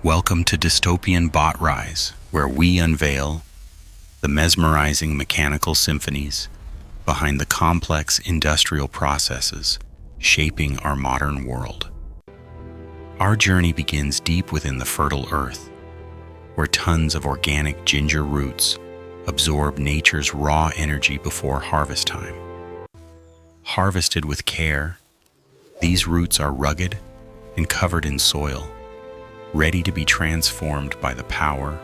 Welcome to Dystopian Bot Rise, where we unveil the mesmerizing mechanical symphonies behind the complex industrial processes shaping our modern world. Our journey begins deep within the fertile earth, where tons of organic ginger roots absorb nature's raw energy before harvest time. Harvested with care, these roots are rugged and covered in soil, ready to be transformed by the power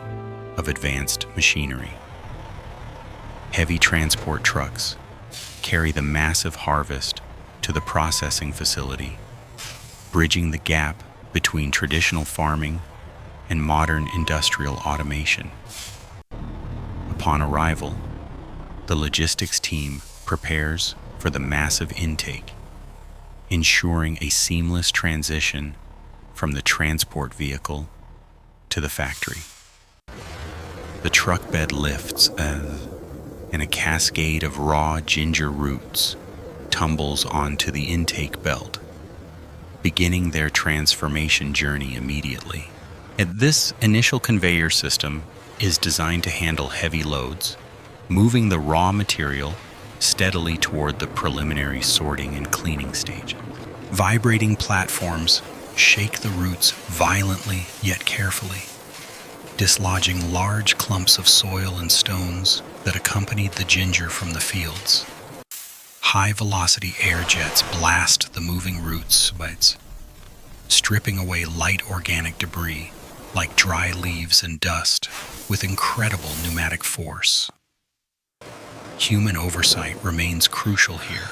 of advanced machinery. Heavy transport trucks carry the massive harvest to the processing facility, bridging the gap between traditional farming and modern industrial automation. Upon arrival, the logistics team prepares for the massive intake, ensuring a seamless transition from the transport vehicle to the factory. The truck bed lifts and a cascade of raw ginger roots tumbles onto the intake belt, beginning their transformation journey immediately. This initial conveyor system is designed to handle heavy loads, moving the raw material steadily toward the preliminary sorting and cleaning stage. Vibrating platforms shake the roots violently yet carefully, dislodging large clumps of soil and stones that accompanied the ginger from the fields. High-velocity air jets blast the moving roots, stripping away light organic debris like dry leaves and dust with incredible pneumatic force. Human oversight remains crucial here,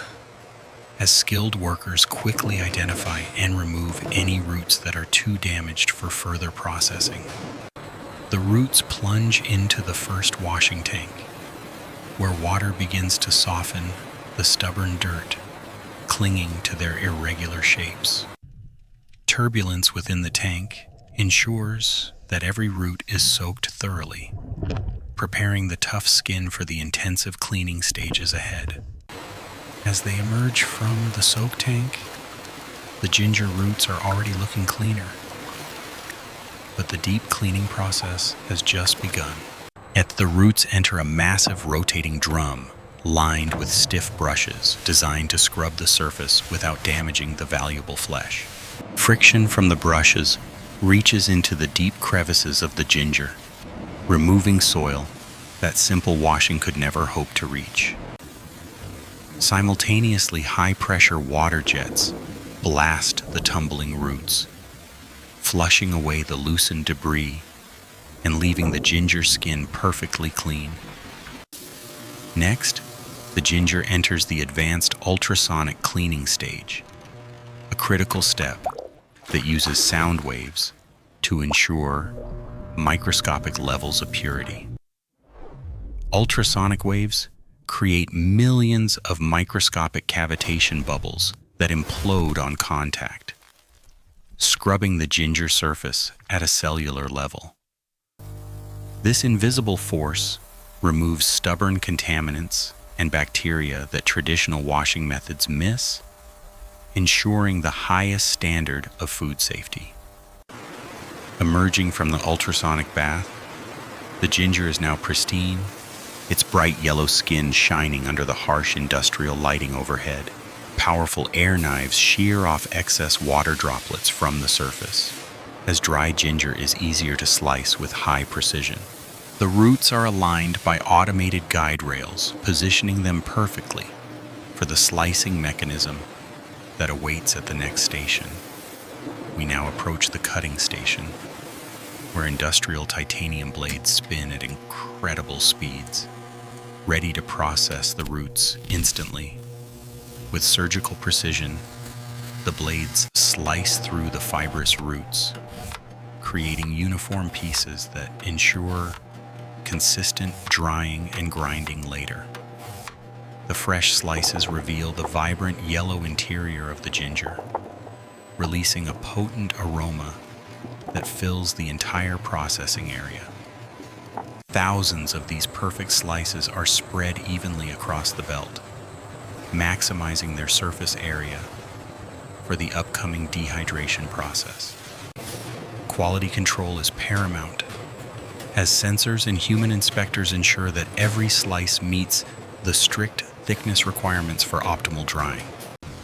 as skilled workers quickly identify and remove any roots that are too damaged for further processing. The roots plunge into the first washing tank, where water begins to soften the stubborn dirt clinging to their irregular shapes. Turbulence within the tank ensures that every root is soaked thoroughly, preparing the tough skin for the intensive cleaning stages ahead. As they emerge from the soak tank, the ginger roots are already looking cleaner. But the deep cleaning process has just begun. The roots enter a massive rotating drum lined with stiff brushes designed to scrub the surface without damaging the valuable flesh. Friction from the brushes reaches into the deep crevices of the ginger, removing soil that simple washing could never hope to reach. Simultaneously, high-pressure water jets blast the tumbling roots, flushing away the loosened debris and leaving the ginger skin perfectly clean. Next, the ginger enters the advanced ultrasonic cleaning stage, a critical step that uses sound waves to ensure microscopic levels of purity. Ultrasonic waves create millions of microscopic cavitation bubbles that implode on contact, scrubbing the ginger surface at a cellular level. This invisible force removes stubborn contaminants and bacteria that traditional washing methods miss, ensuring the highest standard of food safety. Emerging from the ultrasonic bath, the ginger is now pristine, its bright yellow skin shining under the harsh industrial lighting overhead. Powerful air knives shear off excess water droplets from the surface, as dry ginger is easier to slice with high precision. The roots are aligned by automated guide rails, positioning them perfectly for the slicing mechanism that awaits at the next station. We now approach the cutting station, where industrial titanium blades spin at incredible speeds, ready to process the roots instantly. With surgical precision, the blades slice through the fibrous roots, creating uniform pieces that ensure consistent drying and grinding later. The fresh slices reveal the vibrant yellow interior of the ginger, releasing a potent aroma that fills the entire processing area. Thousands of these perfect slices are spread evenly across the belt, maximizing their surface area for the upcoming dehydration process. quality control is paramount, as sensors and human inspectors ensure that every slice meets the strict thickness requirements for optimal drying.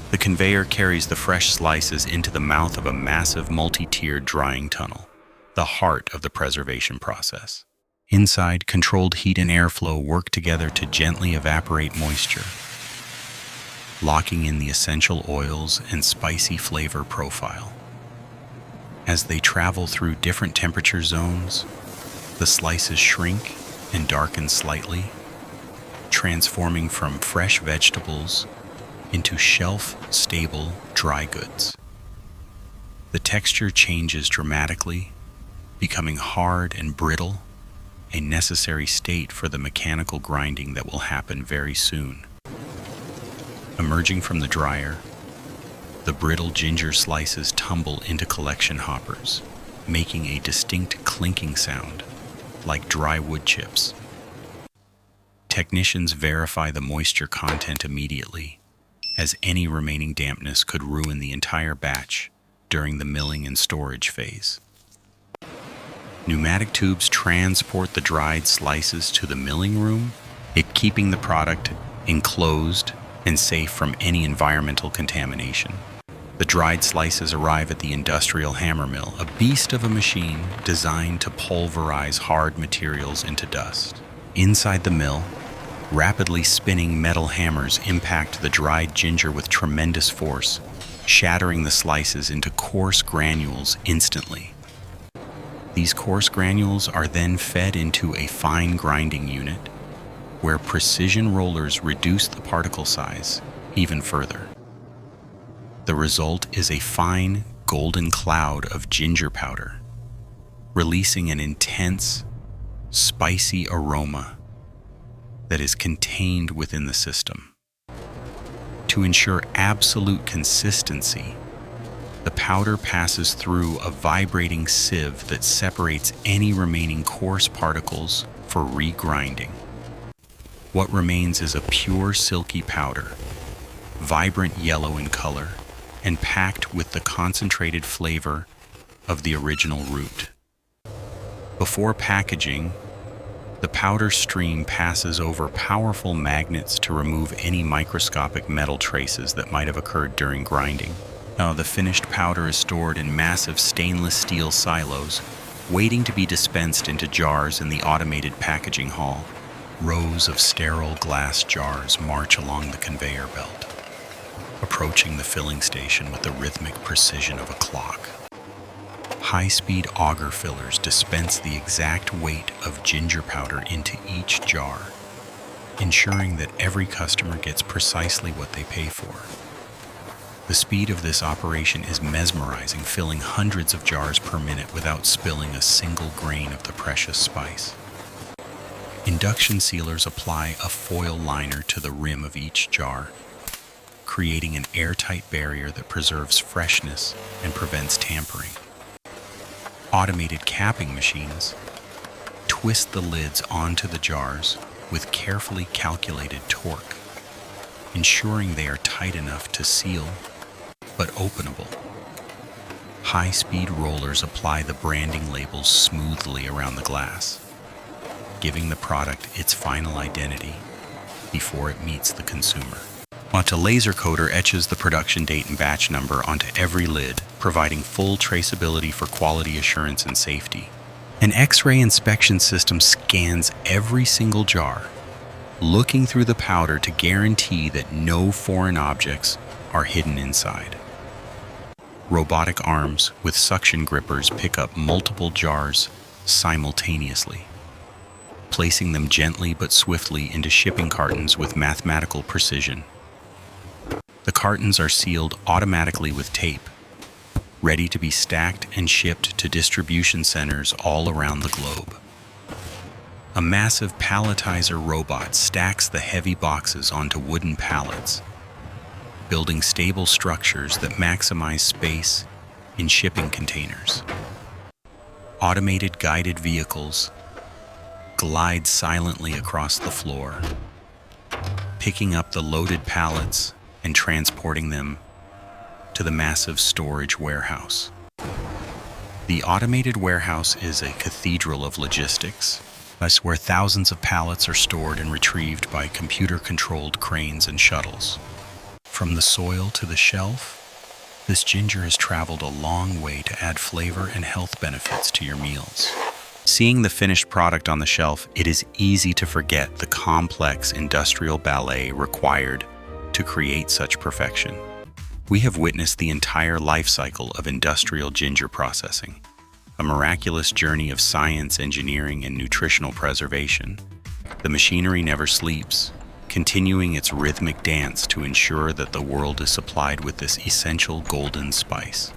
The conveyor carries the fresh slices into the mouth of a massive multi-tiered drying tunnel, the heart of the preservation process. Inside, controlled heat and airflow work together to gently evaporate moisture, locking in the essential oils and spicy flavor profile. As they travel through different temperature zones, the slices shrink and darken slightly, transforming from fresh vegetables into shelf-stable dry goods. The texture changes dramatically, becoming hard and brittle, a necessary state for the mechanical grinding that will happen very soon. Emerging from the dryer, the brittle ginger slices tumble into collection hoppers, making a distinct clinking sound, like dry wood chips. Technicians verify the moisture content immediately, as any remaining dampness could ruin the entire batch during the milling and storage phase. Pneumatic tubes transport the dried slices to the milling room, keeping the product enclosed and safe from any environmental contamination. The dried slices arrive at the industrial hammer mill, a beast of a machine designed to pulverize hard materials into dust. Inside the mill, rapidly spinning metal hammers impact the dried ginger with tremendous force, shattering the slices into coarse granules instantly. These coarse granules are then fed into a fine grinding unit, where precision rollers reduce the particle size even further. The result is a fine, golden cloud of ginger powder, releasing an intense, spicy aroma that is contained within the system. To ensure absolute consistency, the powder passes through a vibrating sieve that separates any remaining coarse particles for regrinding. What remains is a pure silky powder, vibrant yellow in color, and packed with the concentrated flavor of the original root. Before packaging, the powder stream passes over powerful magnets to remove any microscopic metal traces that might have occurred during grinding. Now, the finished powder is stored in massive stainless steel silos, waiting to be dispensed into jars in the automated packaging hall. Rows of sterile glass jars march along the conveyor belt, approaching the filling station with the rhythmic precision of a clock. High-speed auger fillers dispense the exact weight of ginger powder into each jar, ensuring that every customer gets precisely what they pay for. The speed of this operation is mesmerizing, filling hundreds of jars per minute without spilling a single grain of the precious spice. Induction sealers apply a foil liner to the rim of each jar, creating an airtight barrier that preserves freshness and prevents tampering. Automated capping machines twist the lids onto the jars with carefully calculated torque, ensuring they are tight enough to seal but openable. High-speed rollers apply the branding labels smoothly around the glass, giving the product its final identity before it meets the consumer. While a laser coater etches the production date and batch number onto every lid, providing full traceability for quality assurance and safety. An X-ray inspection system scans every single jar, looking through the powder to guarantee that no foreign objects are hidden inside. Robotic arms with suction grippers pick up multiple jars simultaneously, placing them gently but swiftly into shipping cartons with mathematical precision. The cartons are sealed automatically with tape, ready to be stacked and shipped to distribution centers all around the globe. A massive palletizer robot stacks the heavy boxes onto wooden pallets, building stable structures that maximize space in shipping containers. Automated guided vehicles glide silently across the floor, picking up the loaded pallets and transporting them to the massive storage warehouse. The automated warehouse is a cathedral of logistics, place where thousands of pallets are stored and retrieved by computer-controlled cranes and shuttles. From the soil to the shelf, this ginger has traveled a long way to add flavor and health benefits to your meals. Seeing the finished product on the shelf, it is easy to forget the complex industrial ballet required to create such perfection. We have witnessed the entire life cycle of industrial ginger processing, a miraculous journey of science, engineering, and nutritional preservation. The machinery never sleeps, continuing its rhythmic dance to ensure that the world is supplied with this essential golden spice.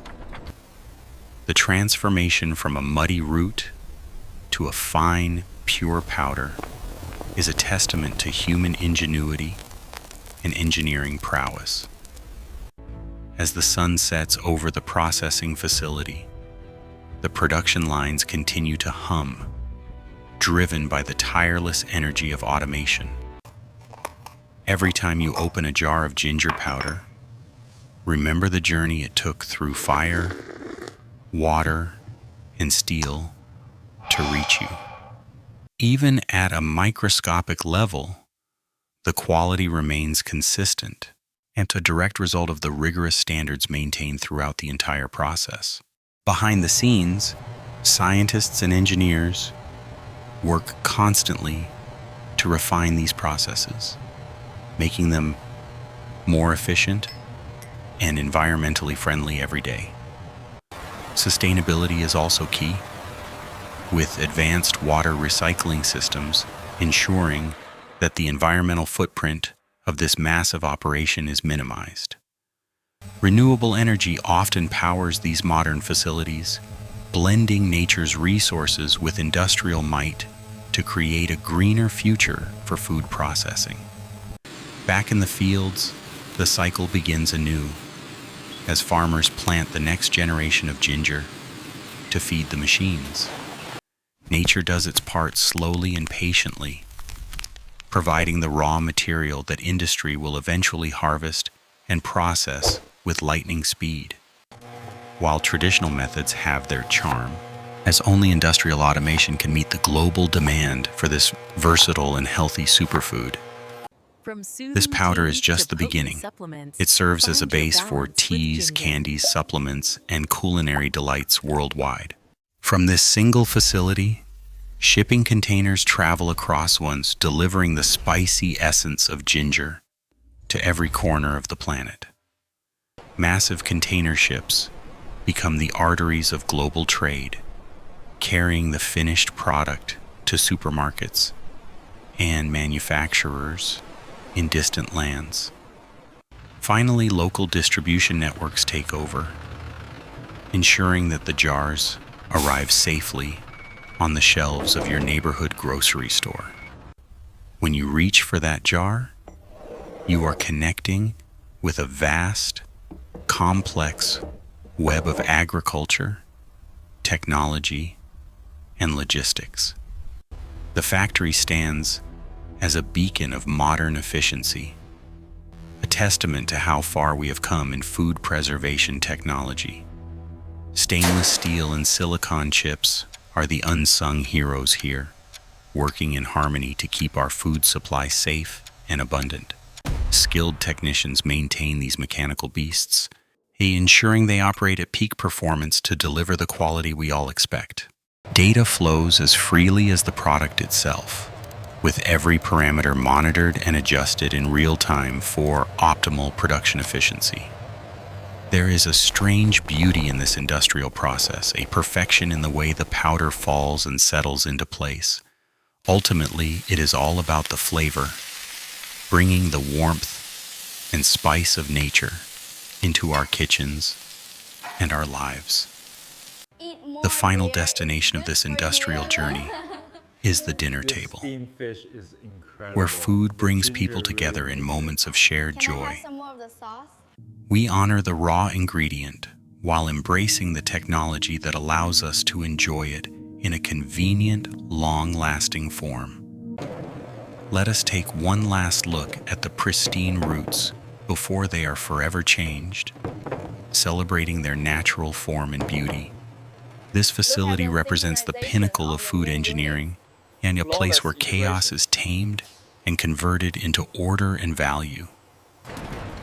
The transformation from a muddy root to a fine, pure powder is a testament to human ingenuity and engineering prowess. As the sun sets over the processing facility, the production lines continue to hum, driven by the tireless energy of automation. Every time you open a jar of ginger powder, remember the journey it took through fire, water, and steel to reach you. Even at a microscopic level, the quality remains consistent and a direct result of the rigorous standards maintained throughout the entire process. Behind the scenes, scientists and engineers work constantly to refine these processes, making them more efficient and environmentally friendly every day. Sustainability is also key, with advanced water recycling systems ensuring that the environmental footprint of this massive operation is minimized. Renewable energy often powers these modern facilities, blending nature's resources with industrial might to create a greener future for food processing. Back in the fields, the cycle begins anew as farmers plant the next generation of ginger to feed the machines. Nature does its part slowly and patiently, providing the raw material that industry will eventually harvest and process with lightning speed. While traditional methods have their charm, as only industrial automation can meet the global demand for this versatile and healthy superfood. This powder is just the beginning. It serves as a base for teas, candies, supplements, and culinary delights worldwide. From this single facility, shipping containers travel across once, delivering the spicy essence of ginger to every corner of the planet. Massive container ships become the arteries of global trade, carrying the finished product to supermarkets and manufacturers in distant lands. Finally, local distribution networks take over, ensuring that the jars arrive safely on the shelves of your neighborhood grocery store. When you reach for that jar, you are connecting with a vast, complex web of agriculture, technology, and logistics. The factory stands as a beacon of modern efficiency, a testament to how far we have come in food preservation technology. Stainless steel and silicon chips are the unsung heroes here, working in harmony to keep our food supply safe and abundant. Skilled technicians maintain these mechanical beasts, ensuring they operate at peak performance to deliver the quality we all expect. Data flows as freely as the product itself, with every parameter monitored and adjusted in real time for optimal production efficiency. There is a strange beauty in this industrial process, a perfection in the way the powder falls and settles into place. Ultimately, it is all about the flavor, bringing the warmth and spice of nature into our kitchens and our lives. The final destination of this industrial journey is the dinner table, where food brings people together in moments of shared joy. We honor the raw ingredient while embracing the technology that allows us to enjoy it in a convenient, long-lasting form. Let us take one last look at the pristine roots before they are forever changed, celebrating their natural form and beauty. This facility represents the pinnacle of food engineering and a place where chaos is tamed and converted into order and value.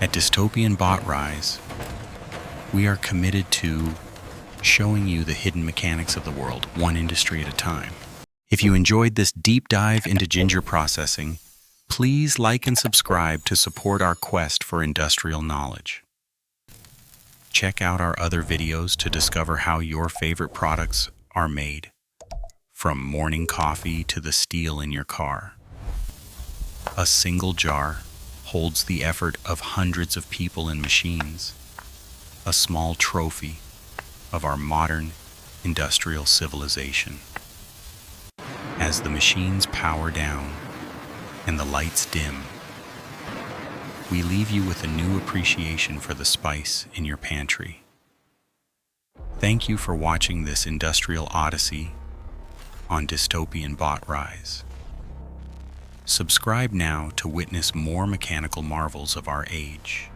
At Dystopian Bot Rise, we are committed to showing you the hidden mechanics of the world, one industry at a time. If you enjoyed this deep dive into ginger processing, please like and subscribe to support our quest for industrial knowledge. Check out our other videos to discover how your favorite products are made, from morning coffee to the steel in your car. A single jar holds the effort of hundreds of people and machines, a small trophy of our modern industrial civilization. As the machines power down and the lights dim, we leave you with a new appreciation for the spice in your pantry. Thank you for watching this industrial odyssey on Dystopian Bot Rise. Subscribe now to witness more mechanical marvels of our age.